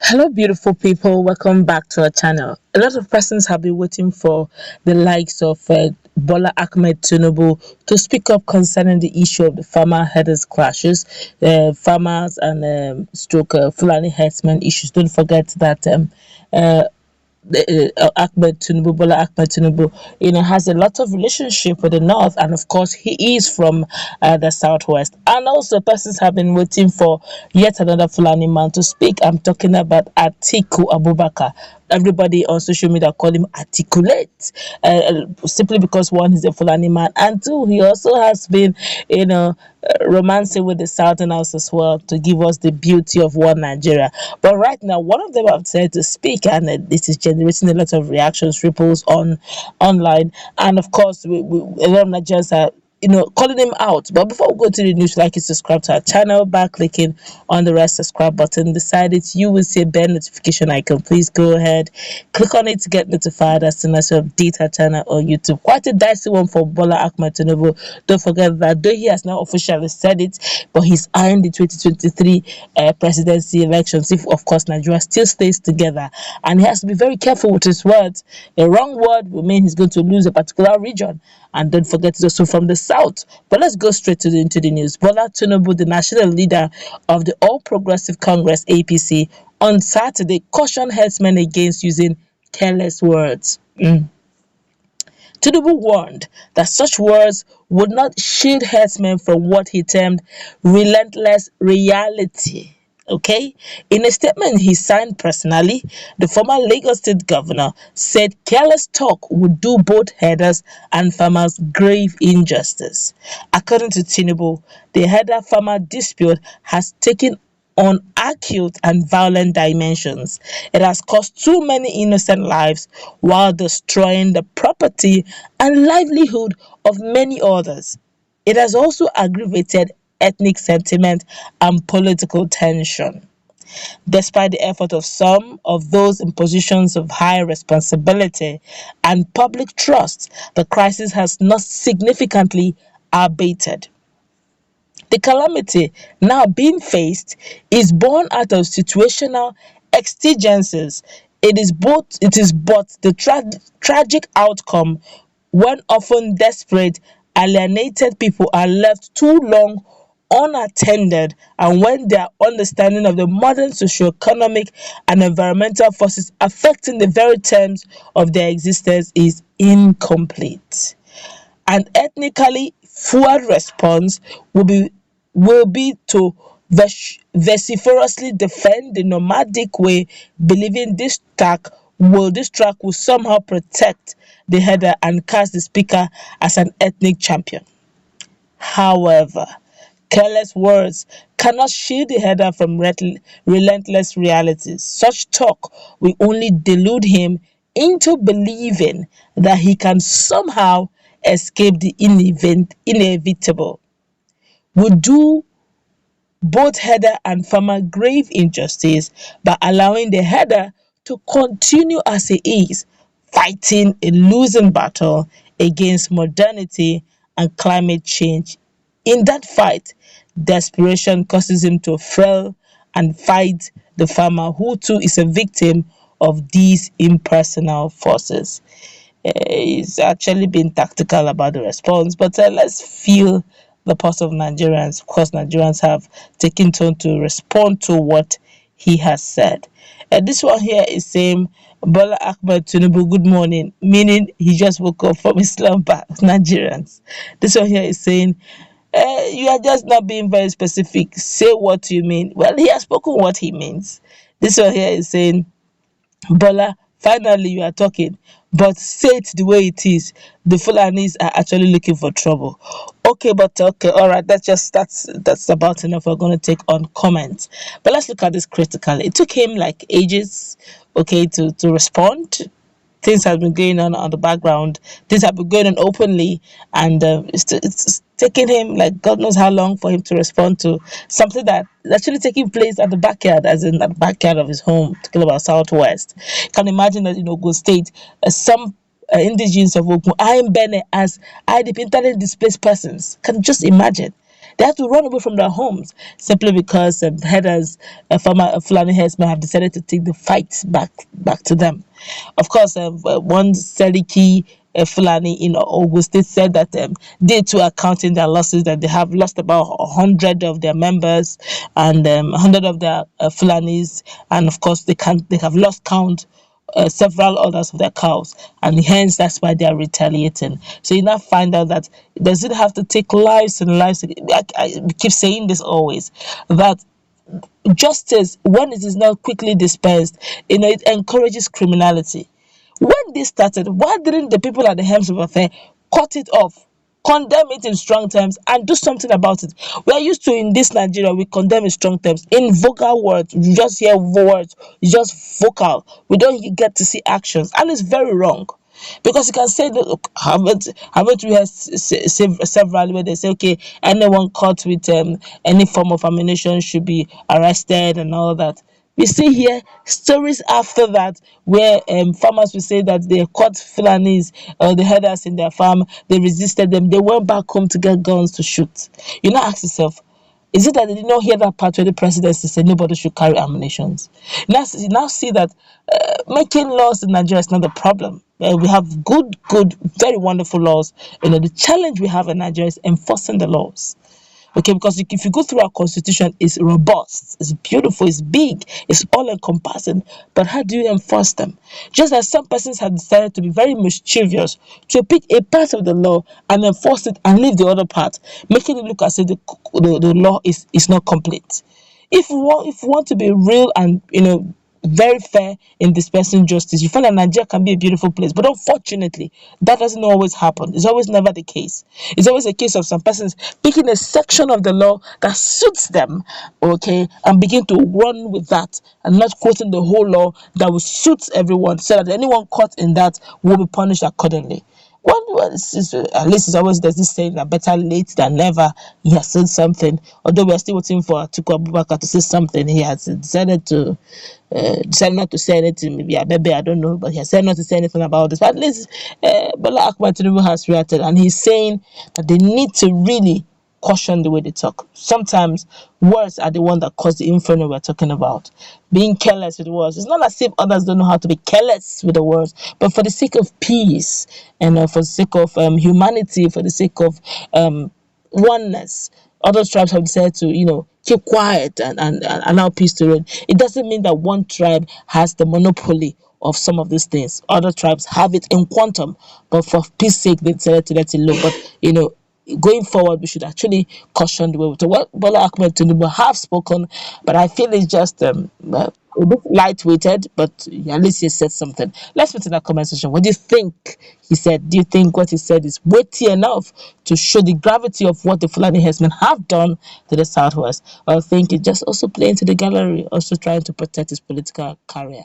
Hello, beautiful people. Welcome back to our channel. A lot of persons have been waiting for the likes of Bola Ahmed Tinubu to speak up concerning the issue of the farmer herders clashes, farmers and Fulani herdsmen issues. Don't forget that uh, Ahmed Tinubu, Bola Ahmed Tinubu, has a lot of relationship with the north, and of course, he is from the southwest. And also, persons have been waiting for yet another Fulani man to speak. I'm talking about Atiku Abubakar. Everybody on social media call him articulate, simply because one, he's a Fulani man, and two, he also has been, romancing with the Southerners as well to give us the beauty of one Nigeria. But right now, one of them have decided to speak, and this is generating a lot of reactions, ripples on online, and of course, a lot of Nigerians are calling him out. But before we go to the news, like you subscribe to our channel by clicking on the red subscribe button beside it. You will see a bell notification icon. Please go ahead, click on it to get notified as soon as we update our channel on YouTube. Quite a dicey one for Bola Ahmed Tinubu. Don't forget that though he has now officially said it, but he's eyeing the 2023 presidency elections if, of course, Nigeria still stays together, and he has to be very careful with his words. A wrong word will mean he's going to lose a particular region. And don't forget, it's also from the south. But let's go straight into the news. Bola Tinubu, the national leader of the All Progressive Congress (APC), on Saturday cautioned herdsmen against using careless words. Tinubu warned that such words would not shield herdsmen from what he termed relentless reality. Okay? In a statement he signed personally, the former Lagos State governor said careless talk would do both herders and farmers grave injustice. According to Tinubu, the herder-farmer dispute has taken on acute and violent dimensions. It has cost too many innocent lives while destroying the property and livelihood of many others. It has also aggravated ethnic sentiment and political tension. Despite the effort of some of those in positions of high responsibility and public trust, the crisis has not significantly abated. The calamity now being faced is born out of situational exigencies. It is but the tragic outcome when often desperate, alienated people are left too long unattended, and when their understanding of the modern socio-economic and environmental forces affecting the very terms of their existence is incomplete. An ethnically fueled response will be to vociferously defend the nomadic way, believing this track will somehow protect the header and cast the speaker as an ethnic champion. However, careless words cannot shield the header from relentless realities. Such talk will only delude him into believing that he can somehow escape the inevitable. We do both header and farmer grave injustice by allowing the header to continue as he is, fighting a losing battle against modernity and climate change. In that fight, desperation causes him to fail and fight the farmer, who too is a victim of these impersonal forces. He's actually been tactical about the response, but let's feel the pulse of Nigerians. Of course, Nigerians have taken turn to respond to what he has said. This one here is saying, Bola Ahmed Tinubu, good morning, meaning he just woke up from his slumber. Nigerians. This one here is saying, you are just not being very specific. Say what you mean. Well, he has spoken what he means. This one here is saying, Bola, finally you are talking, but say it the way it is. The Fulanis are actually looking for trouble. Okay, but okay, all right. That's about enough. We're going to take on comments, but let's look at this critically. It took him like ages, okay, to respond. Things have been going on the background. Things have been going on openly, and it's taking him like God knows how long for him to respond to something that is actually taking place at the backyard, as in the backyard of his home. Talking about Southwest, you can imagine that Ogun State, some indigenes of Ogun are in Bene as IDP internally displaced persons. Can just imagine. They have to run away from their homes simply because headers, former Fulani herdsmen have decided to take the fight back to them. Of course, one Seriki Fulani in Ogun State said that they too are counting their losses, that they have lost about 100 of their members and 100 of their Fulanis, and of course they have lost count several others of their cows, and hence that's why they are retaliating. So you now find out that does it have to take lives and lives? I keep saying this always, that justice, when it is not quickly dispersed, it encourages criminality. When this started, why didn't the people at the helms of affair cut it off, condemn it in strong terms, and do something about it? We are used to, in this Nigeria, we condemn in strong terms. In vocal words, you just hear words, it's just vocal. We don't get to see actions, and it's very wrong. Because you can say, look, haven't we had several where they say, okay, anyone caught with any form of ammunition should be arrested and all that. We see here stories after that where farmers will say that they caught Fulanis or the herders in their farm, they resisted them, they went back home to get guns to shoot. You now ask yourself, is it that they did not hear that part where the presidency said nobody should carry ammunitions? You now see that making laws in Nigeria is not the problem. We have good, very wonderful laws. The challenge we have in Nigeria is enforcing the laws. Okay, because if you go through our constitution, it's robust, it's beautiful, it's big, it's all encompassing. But how do you enforce them? Just as some persons have decided to be very mischievous, to pick a part of the law and enforce it and leave the other part, making it look as if the law is not complete. If you want to be real and very fair in dispersing justice, you find that Nigeria can be a beautiful place. But unfortunately, that doesn't always happen. It's always never the case. It's always a case of some persons picking a section of the law that suits them, okay, and begin to run with that and not quoting the whole law that will suit everyone, so that anyone caught in that will be punished accordingly. At least it's always there's this saying that better late than never. He has said something. Although we are still waiting for Atiku Abubakar to say something, he has decided not to say anything. Maybe I don't know, but he has said not to say anything about this. But at least Bola Ahmed Tinubu has reacted, and he's saying that they need to really caution the way they talk. Sometimes words are the one that cause the inferno we're talking about. Being careless with words. It's not as if others don't know how to be careless with the words, but for the sake of peace and for the sake of humanity, for the sake of oneness, other tribes have decided to, keep quiet and allow peace to reign. It doesn't mean that one tribe has the monopoly of some of these things. Other tribes have it in quantum, but for peace sake, they decided to let it low. But going forward, we should actually caution the way we talk. What Bola Ahmed Tinubu have spoken, but I feel it's just a bit lightweighted, but at least he said something. Let's put in that comment section. What do you think he said? Do you think what he said is weighty enough to show the gravity of what the Fulani herdsmen have done to the southwest? Or I think it's just also playing to the gallery, also trying to protect his political career.